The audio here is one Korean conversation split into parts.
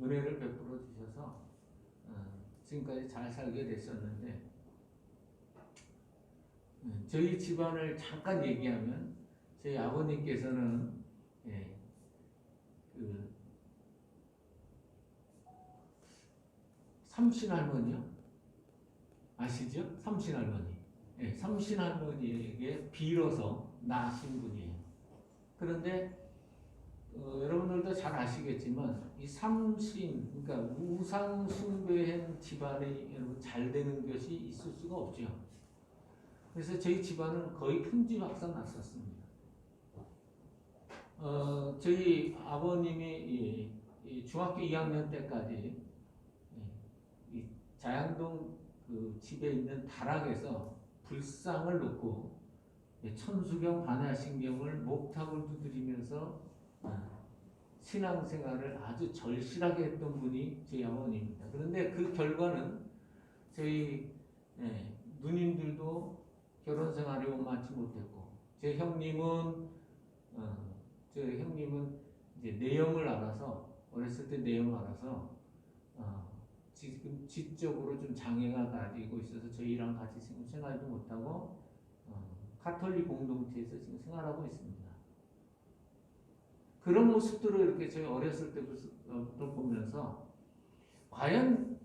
은혜를 베풀어 주셔서 지금까지 잘 살게 됐었는데, 저희 집안을 잠깐 얘기하면 저희 아버님께서는 그 삼신할머니요? 아시죠? 삼신할머니. 삼신할머니에게 빌어서 낳으신 분이에요. 그런데 여러분들도 잘 아시겠지만 이 삼신, 그러니까 우상 숭배한 집안이 여러분 잘 되는 것이 있을 수가 없죠. 그래서 저희 집안은 거의 풍지박산 났었습니다. 저희 아버님이 이 중학교 2학년 때까지 이 자양동 그 집에 있는 다락에서 불상을 놓고 천수경 반야신경을 목탁을 두드리면서 신앙생활을 아주 절실하게 했던 분이 저희 아버님입니다. 그런데 그 결과는 저희 누님들도 결혼 생활이 원만치 못했고, 제 형님은 이제 내용을 알아서, 어렸을 때 내용을 알아서 지금 지적으로 좀 장애가 가지고 있어서 저희랑 같이 생활도 못하고 가톨릭 공동체에서 지금 생활하고 있습니다. 그런 모습들을 이렇게 저희 어렸을 때부터 보면서 과연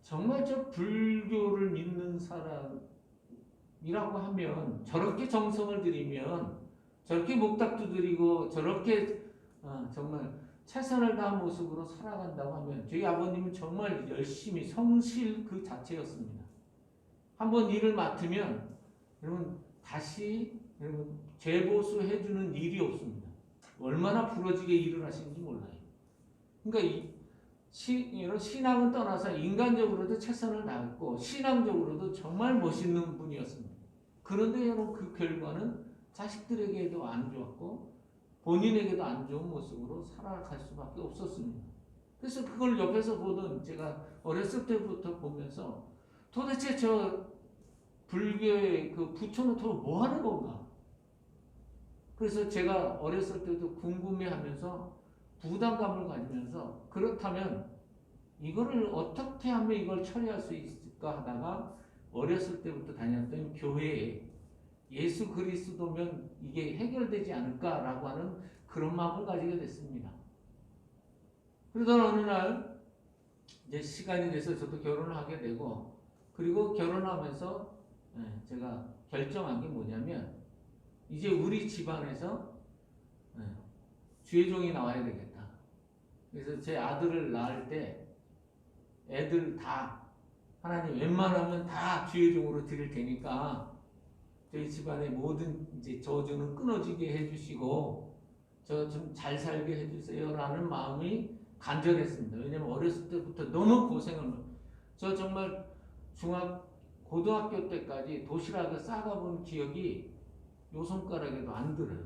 정말 저 불교를 믿는 사람이라고 하면 저렇게 정성을 들이면 저렇게 목탁 두드리고 저렇게 정말 최선을 다한 모습으로 살아간다고 하면 저희 아버님은 정말 열심히 성실 그 자체였습니다. 한번 일을 맡으면 여러분 다시 여러분 재보수해주는 일이 없습니다. 얼마나 부러지게 일을 하시는지 몰라요. 그러니까 이런 신앙은 떠나서 인간적으로도 최선을 다했고 신앙적으로도 정말 멋있는 분이었습니다. 그런데 여러분 그 결과는 자식들에게도 안 좋았고 본인에게도 안 좋은 모습으로 살아갈 수밖에 없었습니다. 그래서 그걸 옆에서 보던 제가 어렸을 때부터 보면서 도대체 저 불교의 그 부처는 도대체 뭐 하는 건가? 그래서 제가 어렸을 때도 궁금해하면서 부담감을 가지면서 그렇다면 이거를 어떻게 하면 이걸 처리할 수 있을까 하다가 어렸을 때부터 다녔던 교회에 예수 그리스도면 이게 해결되지 않을까라고 하는 그런 마음을 가지게 됐습니다. 그러던 어느 날 이제 시간이 돼서 저도 결혼을 하게 되고, 그리고 결혼하면서 제가 결정한 게 뭐냐면 이제 우리 집안에서 주의종이 나와야 되겠다. 그래서 제 아들을 낳을 때 애들 다 하나님 웬만하면 다 주의종으로 드릴 테니까 저희 집안의 모든 이제 저주는 끊어지게 해주시고 저 좀 잘 살게 해주세요라는 마음이 간절했습니다. 왜냐면 어렸을 때부터 너무 고생을 저 정말 고등학교 때까지 도시락을 싸가본 기억이 요 손가락에도 안 들어요.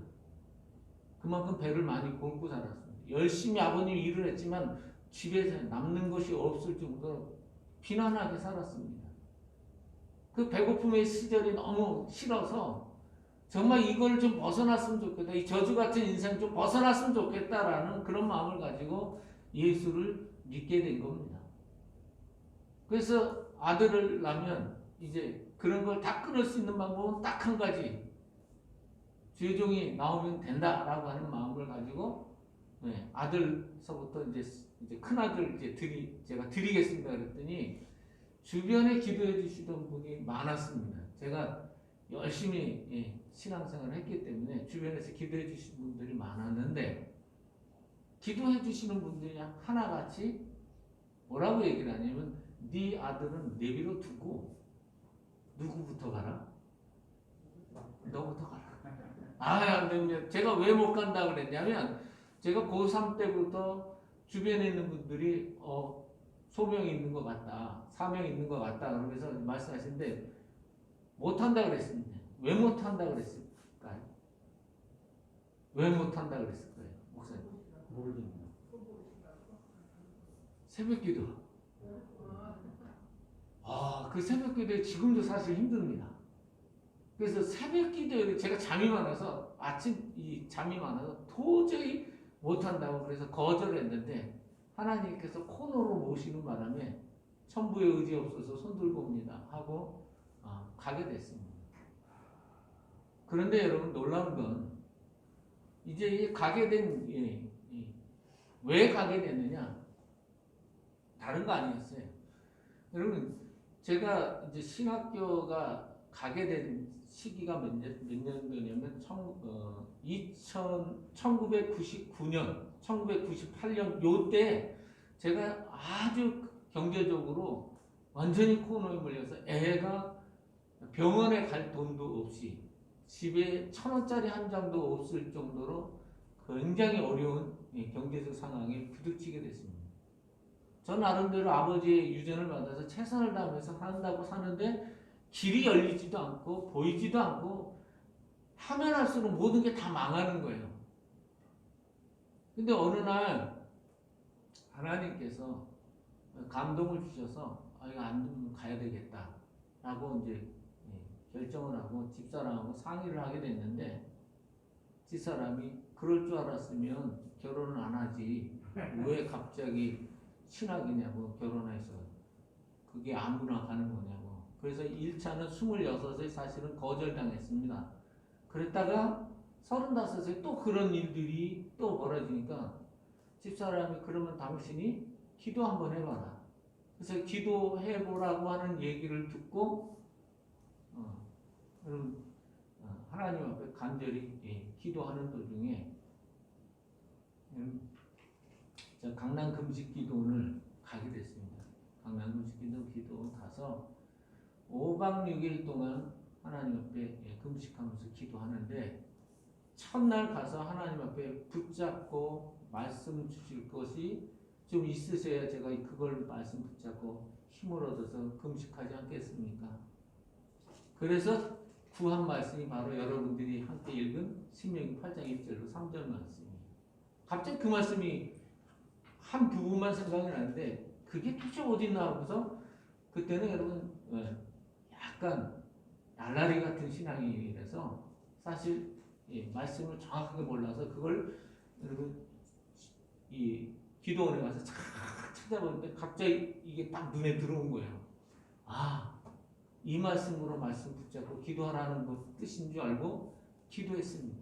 그만큼 배를 많이 굶고 살았습니다. 열심히 아버님이 일을 했지만 집에서 남는 것이 없을 정도로 비난하게 살았습니다. 그 배고픔의 시절이 너무 싫어서 정말 이걸 좀 벗어났으면 좋겠다. 이 저주 같은 인생 좀 벗어났으면 좋겠다라는 그런 마음을 가지고 예수를 믿게 된 겁니다. 그래서 아들을 낳으면 이제 그런 걸 다 끊을 수 있는 방법은 딱 한 가지. 주의종이 나오면 된다라고 하는 마음을 가지고 아들서부터 이제 큰 아들 제가 드리겠습니다 그랬더니 주변에 기도해 주시던 분이 많았습니다. 제가 열심히 신앙생활을 했기 때문에 주변에서 기도해 주신 분들이 많았는데 기도해 주시는 분들이 하나같이 뭐라고 얘기를 하냐면 네 아들은 내비로 두고 누구부터 가라? 너부터 가라. 안 됩니다. 제가 왜 못 간다 그랬냐면 제가 고3 때부터 주변에 있는 분들이 소명이 있는 것 같다, 사명이 있는 것 같다 그러면서 말씀하시는데 못한다 그랬습니다. 왜 못한다 그랬을까요? 왜 못한다 그랬을까요? 목사님. 모르겠네요. 새벽기도. 그 새벽기도에 지금도 사실 힘듭니다. 그래서 새벽기도에 제가 잠이 많아서 도저히 못한다고 그래서 거절을 했는데 하나님께서 코너로 모시는 바람에 천부의 의지 없어서 손 들고 옵니다 하고 가게 됐습니다. 그런데 여러분 놀라운 건 이제 가게 된 왜 가게 됐느냐? 다른 거 아니었어요. 여러분 제가 이제 신학교가 가게 된 시기가 몇 년도냐면 1999년, 1998년 요때 제가 아주 경제적으로 완전히 코너에 몰려서 애가 병원에 갈 돈도 없이 집에 1,000원짜리 한 장도 없을 정도로 굉장히 어려운 경제적 상황에 부딪히게 됐습니다. 전 나름대로 아버지의 유전을 받아서 최선을 다하면서 산다고 사는데 길이 열리지도 않고 보이지도 않고 하면 할수록 모든 게 다 망하는 거예요. 근데 어느 날 하나님께서 감동을 주셔서 이거 안 되면 가야 되겠다 라고 이제 결정을 하고 집사람하고 상의를 하게 됐는데 집사람이 그럴 줄 알았으면 결혼을 안 하지 왜 갑자기 신학이냐고 결혼해서 그게 아무나 가는 거냐고. 그래서 1차는 26에 사실은 거절당했습니다. 그랬다가 35에 또 그런 일들이 또 벌어지니까 집사람이 그러면 당신이 기도 한번 해봐라. 그래서 기도해보라고 하는 얘기를 듣고 하나님 앞에 간절히 기도하는 도중에 강남 금식 기도원을 가게 됐습니다. 강남 금식 기도 가서 5박 6일 동안 하나님 앞에 금식하면서 기도하는데 첫날 가서 하나님 앞에 붙잡고 말씀 주실 것이 좀 있으셔야 제가 그걸 말씀 붙잡고 힘을 얻어서 금식하지 않겠습니까? 그래서 구한 말씀이 바로 여러분들이 함께 읽은 신명기 8장 1절로 3절 말씀이에요. 갑자기 그 말씀이 한 부분만 생각이 나는데 그게 도대체 어디 있나 하고서 그때는 여러분 약간 날라리 같은 신앙이라서 사실 말씀을 정확하게 몰라서 그걸 여러분 이 기도원에 가서 쫙 찾아보는데 갑자기 이게 딱 눈에 들어온 거예요. 이 말씀으로 말씀 붙잡고 기도하라는 것 뜻인 줄 알고 기도했습니다.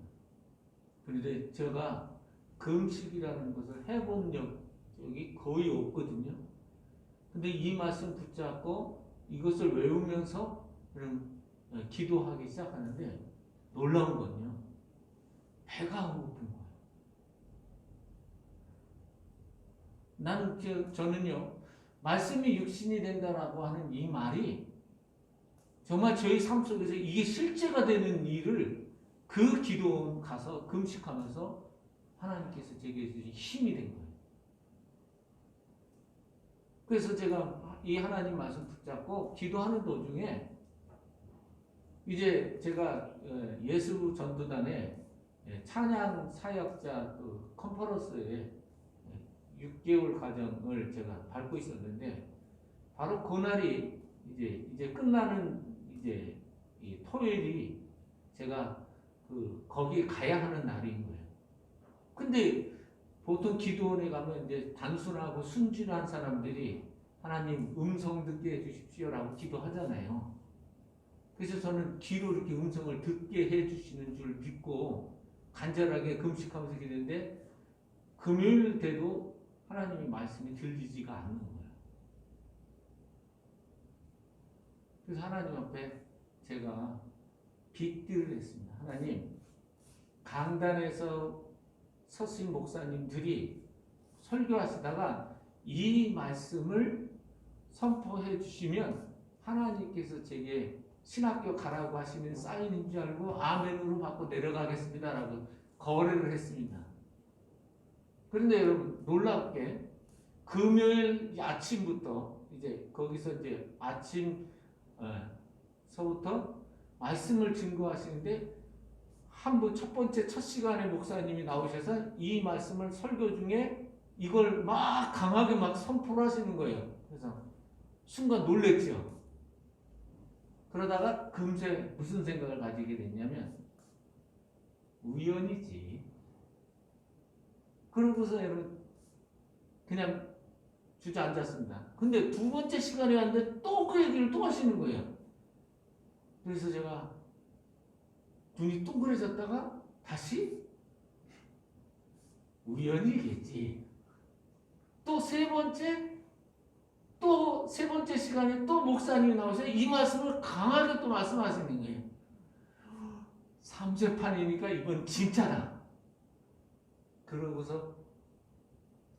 그런데 제가 금식이라는 것을 해본 적이 거의 없거든요. 근데 이 말씀 붙잡고 이것을 외우면서 기도하기 시작하는데 놀라운 건요. 배가 고픈 거예요. 저는요. 말씀이 육신이 된다라고 하는 이 말이 정말 저희 삶 속에서 이게 실제가 되는 일을 그 기도원 가서 금식하면서 하나님께서 제게 주신 힘이 된 거예요. 그래서 제가 이 하나님 말씀 붙잡고 기도하는 도중에 이제 제가 예수 전도단의 찬양 사역자 그 컨퍼런스에 6개월 과정을 제가 밟고 있었는데 바로 그날이 이제 끝나는 이제 이 토요일이 제가 거기에 가야 하는 날인 거예요. 근데 보통 기도원에 가면 이제 단순하고 순진한 사람들이 하나님 음성 듣게 해주십시오라고 기도하잖아요. 그래서 저는 귀로 이렇게 음성을 듣게 해주시는 줄 믿고 간절하게 금식하면서 기도했는데 금요일 때도 하나님의 말씀이 들리지가 않는 거예요. 그래서 하나님 앞에 제가 빅딜을 했습니다. 하나님, 강단에서 서신 목사님들이 설교하시다가 이 말씀을 선포해 주시면 하나님께서 제게 신학교 가라고 하시는 사인인 줄 알고 아멘으로 받고 내려가겠습니다라고 거래를 했습니다. 그런데 여러분 놀랍게 금요일 아침부터 이제 거기서 이제 아침서부터 말씀을 증거하시는데 한 분 첫 번째 첫 시간에 목사님이 나오셔서 이 말씀을 설교 중에 이걸 막 강하게 막 선포를 하시는 거예요. 그래서 순간 놀랬죠. 그러다가 금세 무슨 생각을 가지게 됐냐면 우연이지. 그러고서 여러분 그냥 주저앉았습니다. 근데 두 번째 시간에 왔는데 또 그 얘기를 또 하시는 거예요. 그래서 제가 눈이 둥그레졌다가 다시 우연이겠지. 또 세 번째 시간에 또 목사님이 나오셔서 이 말씀을 강하게 또 말씀하시는 거예요. 삼세판이니까 이건 진짜다. 그러고서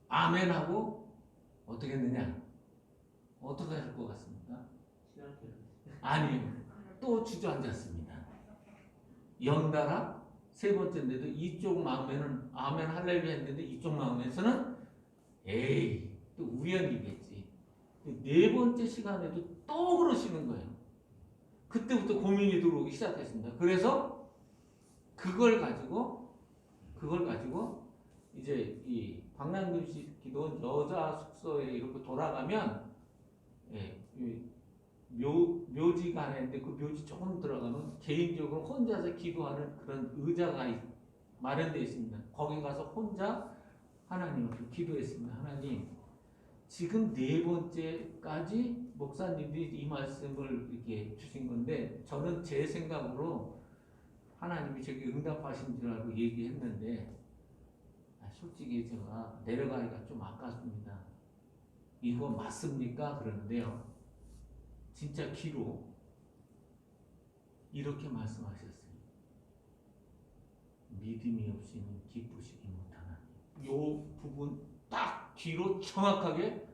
아멘하고 어떻게 했느냐? 어떻게 할 것 같습니까? 아니요. 또 주저앉았습니다. 연달아 세 번째인데도 이쪽 마음에는 아멘 할렐루야 했는데 이쪽 마음에서는 에이 또 우연이겠지. 네 번째 시간에도 또 그러시는 거예요. 그때부터 고민이 들어오기 시작했습니다. 그래서 그걸 가지고 이제 이 방랑금식 기도원 여자 숙소에 이렇게 돌아가면 묘지가 하나 있는데 그 묘지 조금 들어가면 개인적으로 혼자서 기도하는 그런 의자가 마련되어 있습니다. 거기 가서 혼자 하나님 앞에 기도했습니다. 하나님, 지금 네 번째까지 목사님들이 이 말씀을 이렇게 주신 건데 저는 제 생각으로 하나님이 저기 응답하신 줄 알고 얘기했는데 솔직히 제가 내려가기가 좀 아깝습니다. 이거 맞습니까? 그러는데요. 진짜 기로 이렇게 말씀하셨어요. 믿음이 없이는 기쁘시기 못하나니. 요 부분 딱 귀로 정확하게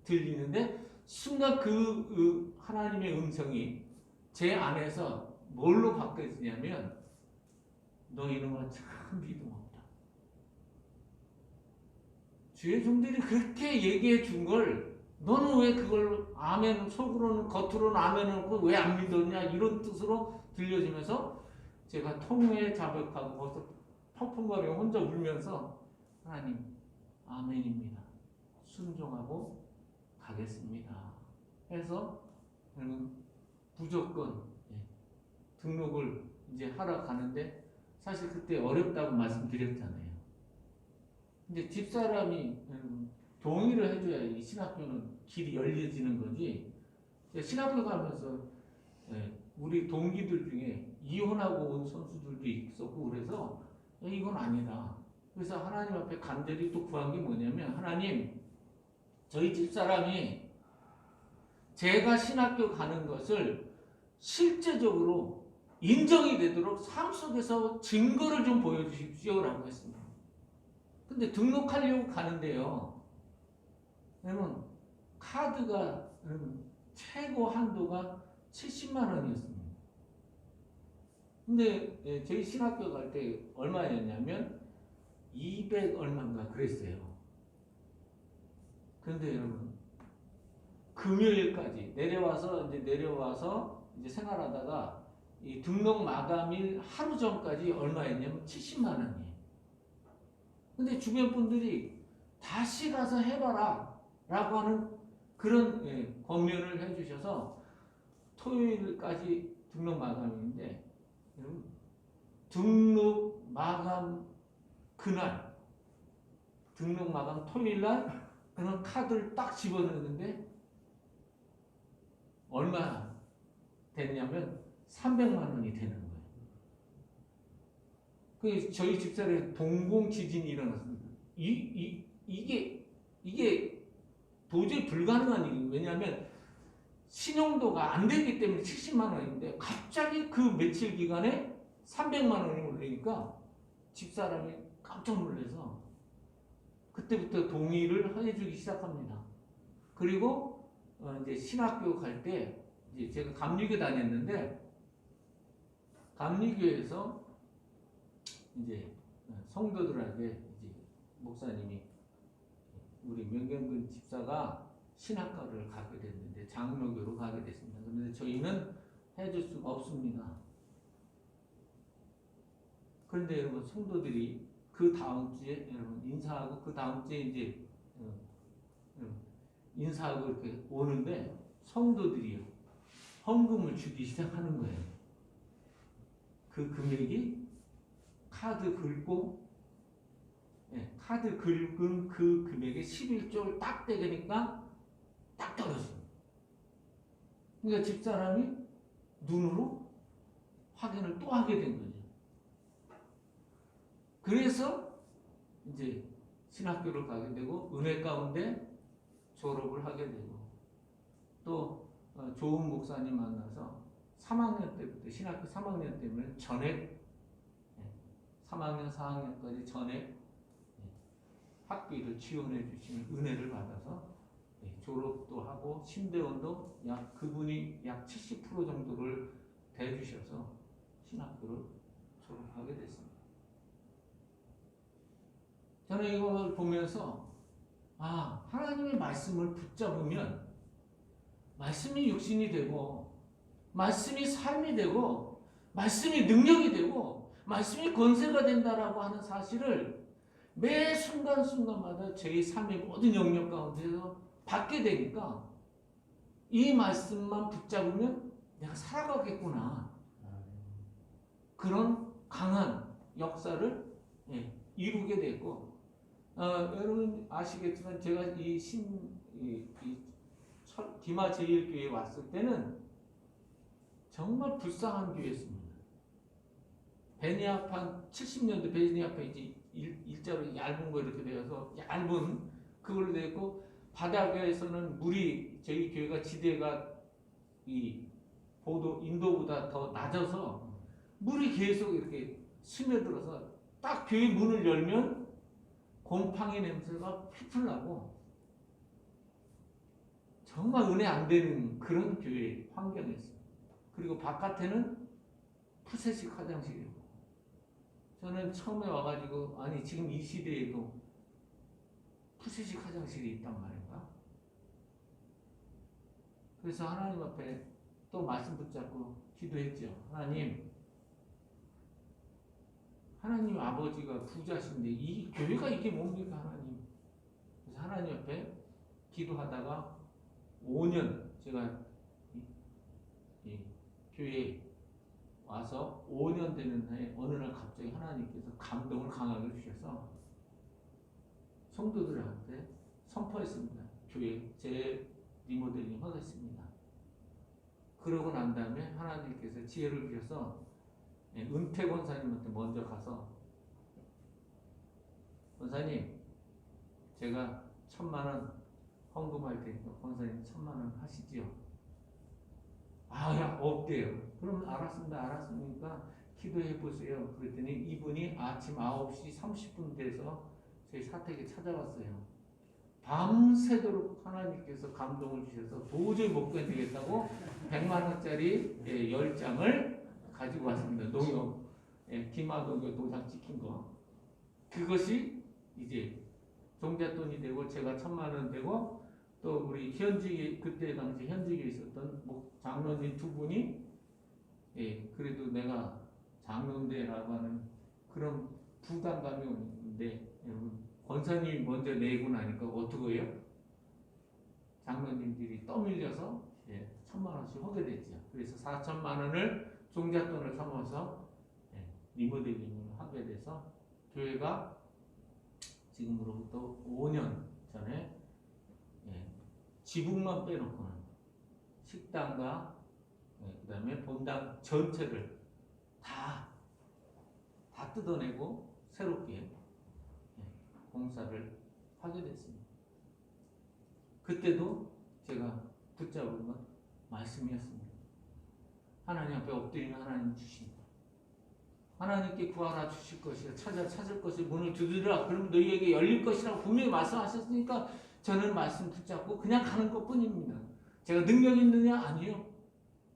들리는데 순간 그 하나님의 음성이 제 안에서 뭘로 바뀌었냐면 너 이놈아 참 믿음 없다. 주의 종들이 그렇게 얘기해 준 걸 너는 왜 그걸 아멘 속으로는 겉으로는 아멘을 하고 왜 안 믿었냐 이런 뜻으로 들려지면서 제가 통에 자백하고 벌써 펑펑거리고 혼자 울면서 하나님 아멘입니다. 순종하고 가겠습니다. 해서 무조건 등록을 이제 하러 가는데 사실 그때 어렵다고 말씀드렸잖아요. 근데 집사람이 동의를 해줘야 이 신학교는 길이 열려지는 거지. 신학교 가면서 우리 동기들 중에 이혼하고 온 선수들도 있었고 그래서 이건 아니다. 그래서 하나님 앞에 간절히 또 구한 게 뭐냐면 하나님 저희 집사람이 제가 신학교 가는 것을 실제적으로 인정이 되도록 삶 속에서 증거를 좀 보여주십시오라고 했습니다. 근데 등록하려고 가는데요. 왜냐면 카드가 최고 한도가 70만 원이었습니다. 근데 저희 신학교 갈 때 얼마였냐면 200 얼마인가 그랬어요. 그런데 여러분 금요일까지 내려와서 이제 생활하다가 이 등록 마감일 하루 전까지 얼마였냐면 70만 원이에요. 근데 주변 분들이 다시 가서 해봐라 라고 하는 그런 권면을 해주셔서 토요일까지 등록 마감인데 등록 마감 그날 등록 마감 토요일날 그런 카드를 딱 집어넣는데 얼마 됐냐면 300만 원이 되는 거예요. 그 저희 집사람에 동공 지진이 일어났습니다. 이게 도저히 불가능한 일이에요. 왜냐하면 신용도가 안 되기 때문에 70만 원인데 갑자기 그 며칠 기간에 300만 원이 올리니까 집사람이 깜짝 놀라서 그때부터 동의를 해주기 시작합니다. 그리고 이제 신학교 갈 때 이제 제가 감리교 다녔는데 감리교에서 이제 성도들에게 이제 목사님이 우리 명경근 집사가 신학과를 가게 됐는데 장로교로 가게 됐습니다. 그런데 저희는 해줄 수가 없습니다. 그런데 여러분 성도들이 그 다음 주에 여러분 인사하고 그 다음 주에 이제 인사하고 이렇게 오는데 성도들이요 헌금을 주기 시작하는 거예요. 그 금액이 카드 긁고 카드 긁은 그 금액의 11조를 딱 떼니까 딱 떨어집니다. 그러니까 집사람이 눈으로 확인을 또 하게 된 거죠. 그래서 이제 신학교를 가게 되고 은혜 가운데 졸업을 하게 되고 또 좋은 목사님 만나서 3학년 때부터 신학교 3학년 때문에 전액 3학년 4학년까지 전액 학비를 지원해 주시는 은혜를 받아서 졸업도 하고 심대원도 그분이 약 70% 정도를 대주셔서 신학교를 졸업하게 됐습니다. 저는 이걸 보면서 하나님의 말씀을 붙잡으면 말씀이 육신이 되고 말씀이 삶이 되고 말씀이 능력이 되고 말씀이 권세가 된다라고 하는 사실을 매 순간순간마다 제 삶의 모든 영역 가운데서 받게 되니까 이 말씀만 붙잡으면 내가 살아가겠구나. 그런 강한 역사를 이루게 됐고 여러분 아시겠지만 제가 디마 제1교회에 왔을 때는 정말 불쌍한 교회였습니다. 베니아판 70년대 베니아판 이제 일자로 얇은 거 이렇게 되어서 얇은 그걸로 되어 있고 바닥에서는 물이 저희 교회가 지대가 인도보다 더 낮아서 물이 계속 이렇게 스며들어서 딱 교회 문을 열면 곰팡이 냄새가 필필 나고 정말 은혜 안 되는 그런 교회 환경이었어요. 그리고 바깥에는 푸세식 화장실이고 저는 처음에 와가지고 지금 이 시대에도 푸세식 화장실이 있단 말인가? 그래서 하나님 앞에 또 말씀 붙잡고 기도했죠. 하나님 아버지가 부자신데 이 교회가 이게 뭡니까 하나님? 그래서 하나님 앞에 기도하다가 5년 제가 이 교회에 와서 5년 되는 해에 어느 날 갑자기 하나님께서 감동을 강하게 주셔서 성도들한테 선포했습니다. 교회 리모델링 하겠습니다. 그러고 난 다음에 하나님께서 지혜를 주셔서 은퇴 권사님한테 먼저 가서 권사님 제가 1,000,000원 헌금할 테니까 권사님 1,000,000원 하시지요. 없대요. 그럼 알았습니까? 기도해 보세요. 그랬더니 이분이 아침 9시 30분 돼서 저희 사택에 찾아왔어요. 밤새도록 하나님께서 감동을 주셔서 도저히 못 견디겠다고 100만 원짜리 10장을 가지고 왔습니다. 농협 김하동교 도장 찍힌 거. 그것이 이제 종잣돈이 되고 제가 1,000,000원 되고 또 우리 그때 당시 현직에 있었던 장로님 두 분이 그래도 내가 장로인데라고 하는 그런 부담감이 오는데 여러분 권사님이 먼저 내고 나니까 어떻게 해요? 장로님들이 떠밀려서 1,000,000원씩 하게 됐죠. 그래서 4,000,000원을 종잣돈을 삼아서 리모델링을 하게 돼서 교회가 지금으로부터 5년 전에 지붕만 빼놓고는 식당과 그 다음에 본당 전체를 다 뜯어내고 새롭게 공사를 하게 됐습니다. 그때도 제가 붙잡은 건 말씀이었습니다. 하나님 앞에 엎드리는 하나님 주신다. 하나님께 구하라 주실 것이라 찾을 것을 문을 두드리라 그러면 너희에게 열릴 것이라고 분명히 말씀하셨으니까 저는 말씀 붙잡고 그냥 가는 것뿐입니다. 제가 능력 있느냐? 아니요.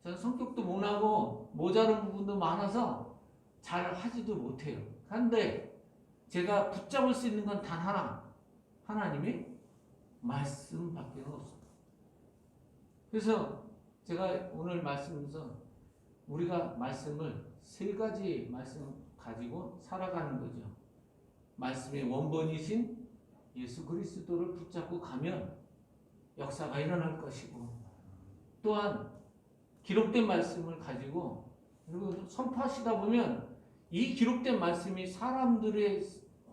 저는 성격도 모나고 모자른 부분도 많아서 잘 하지도 못해요. 그런데 제가 붙잡을 수 있는 건 단 하나. 하나님의 말씀밖에 없습니다. 그래서 제가 오늘 말씀에서 우리가 말씀을 3가지 말씀 가지고 살아가는 거죠. 말씀의 원본이신 예수 그리스도를 붙잡고 가면 역사가 일어날 것이고 또한 기록된 말씀을 가지고 그리고 선포하시다 보면 이 기록된 말씀이 사람들의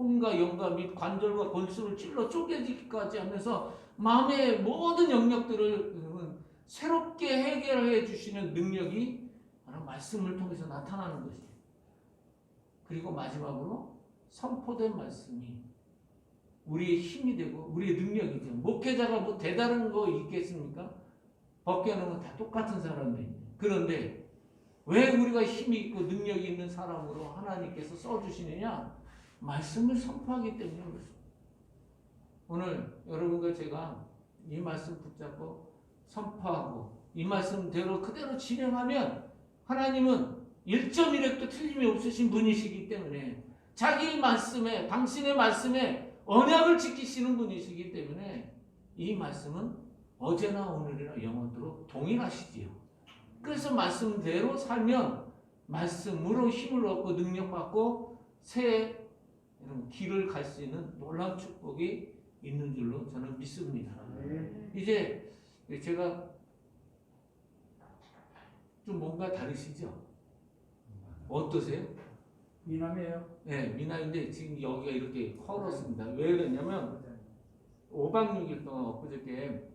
혼과 영과 및 관절과 골수를 찔러 쪼개지기까지 하면서 마음의 모든 영역들을 새롭게 해결해 주시는 능력이 바로 말씀을 통해서 나타나는 것이에요. 그리고 마지막으로 선포된 말씀이 우리의 힘이 되고 우리의 능력이죠. 목회자가 뭐 대단한 거 있겠습니까? 벗겨놓으면 다 똑같은 사람들인데. 그런데 왜 우리가 힘이 있고 능력이 있는 사람으로 하나님께서 써주시느냐? 말씀을 선포하기 때문에 그렇습니다. 오늘 여러분과 제가 이 말씀 붙잡고 선포하고 이 말씀대로 그대로 진행하면 하나님은 1.1획도 틀림이 없으신 분이시기 때문에 자기 말씀에 당신의 말씀에 언약을 지키시는 분이시기 때문에 이 말씀은 어제나 오늘이나 영원토록 동일하시지요. 그래서 말씀대로 살면 말씀으로 힘을 얻고 능력받고 새 길을 갈 수 있는 놀라운 축복이 있는 줄로 저는 믿습니다. 이제 제가 좀 뭔가 다르시죠? 어떠세요? 미남이에요. 네, 미남인데 지금 여기가 이렇게 커졌습니다. 왜 그러냐면 5박 6일 동안 엊그저께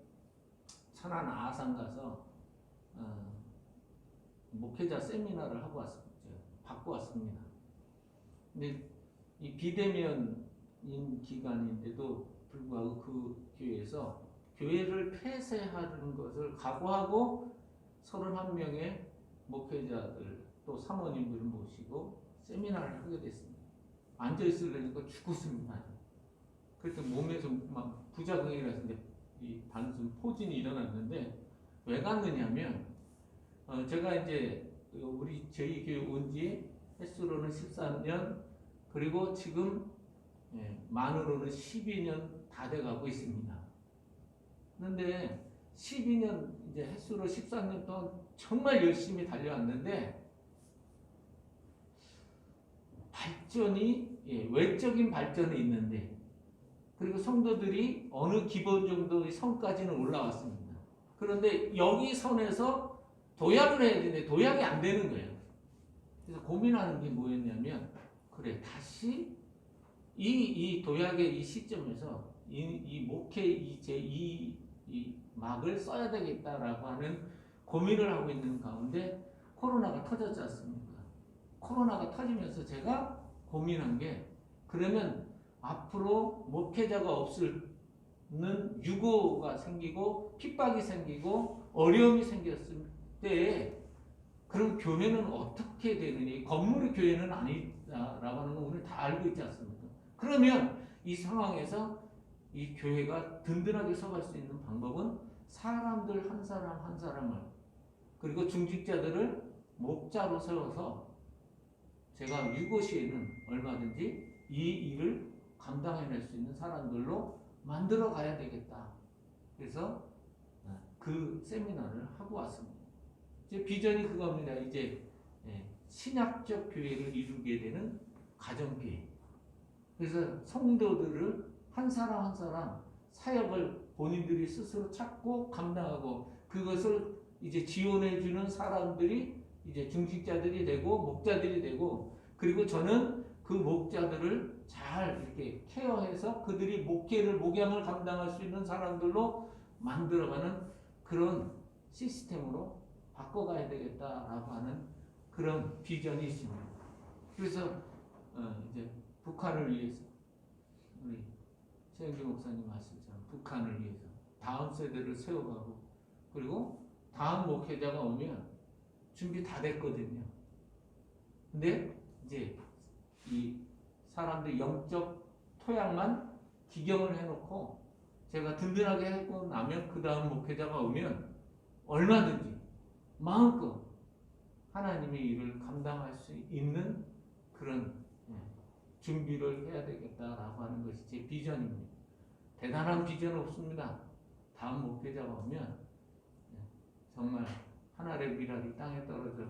천안 아산 가서 목회자 세미나를 하고 왔습니다. 받고 왔습니다. 근데 이 비대면인 기간인데도 불구하고 그 교회에서 교회를 폐쇄하는 것을 각오하고 31명의 목회자들 또 사모님들을 모시고 세미나를 하게 됐습니다. 앉아있으려니까 죽었습니다. 그랬더니 몸에서 막 부작용이라서 이 단순 포진이 일어났는데 왜 갔느냐면 제가 이제 저희 교회 온 지 횟수로는 13년 그리고 지금 만으로는 12년 다 돼가고 있습니다. 그런데 12년 이제 횟수로 13년 동안 정말 열심히 달려왔는데 발전이 외적인 발전이 있는데 그리고 성도들이 어느 기본 정도의 선까지는 올라왔습니다. 그런데 여기 선에서 도약을 해야 되는데 도약이 안 되는 거예요. 그래서 고민하는 게 뭐였냐면 그래 다시 이 도약의 이 시점에서 이 목회 이 막을 써야 되겠다라고 하는 고민을 하고 있는 가운데 코로나가 터졌지 않습니까? 코로나가 터지면서 제가 고민한 게 그러면 앞으로 목회자가 없는 유고가 생기고 핍박이 생기고 어려움이 생겼을 때에 그럼 교회는 어떻게 되느니 건물의 교회는 아니다라고 하는 건 우리 다 알고 있지 않습니까? 그러면 이 상황에서 이 교회가 든든하게 서갈 수 있는 방법은 사람들 한 사람 한 사람을 그리고 중직자들을 목자로 세워서 제가 유고 시에는 얼마든지 이 일을 감당해낼 수 있는 사람들로 만들어 가야 되겠다. 그래서 그 세미나를 하고 왔습니다. 제 비전이 그겁니다. 이제 신약적 교회를 이루게 되는 가정교회. 그래서 성도들을 한 사람 한 사람 사역을 본인들이 스스로 찾고 감당하고 그것을 이제 지원해 주는 사람들이 이제 중직자들이 되고 목자들이 되고 그리고 저는 그 목자들을 잘 이렇게 케어해서 그들이 목양을 감당할 수 있는 사람들로 만들어가는 그런 시스템으로 바꿔가야 되겠다라고 하는 그런 비전이 있습니다. 그래서 이제 북한을 위해서 우리 최영기 목사님 하시잖아요. 북한을 위해서 다음 세대를 세워가고 그리고 다음 목회자가 오면 준비 다 됐거든요. 근데 이제 이 사람들 영적 토양만 기경을 해놓고 제가 든든하게 하고 나면 그 다음 목회자가 오면 얼마든지 마음껏 하나님의 일을 감당할 수 있는 그런 준비를 해야 되겠다라고 하는 것이 제 비전입니다. 대단한 비전은 없습니다. 다음 목회자가 오면 정말 하늘의 미랄이 땅에 떨어져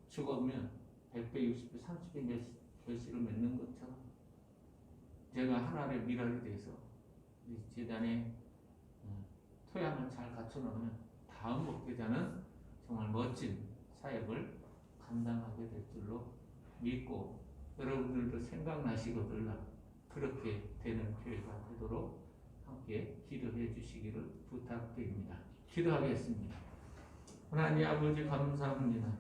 죽으면 100배, 60배, 30배 결실을 맺는 것처럼 제가 하늘의 미랄이 돼서 재단에 토양을 잘 갖춰놓으면 다음 목회자는 정말 멋진 사역을 감당하게 될 줄로 믿고 여러분들도 생각나시거든요. 그렇게 되는 교회가 되도록 함께 기도해 주시기를 부탁드립니다. 기도하겠습니다. 하나님 아버지 감사합니다.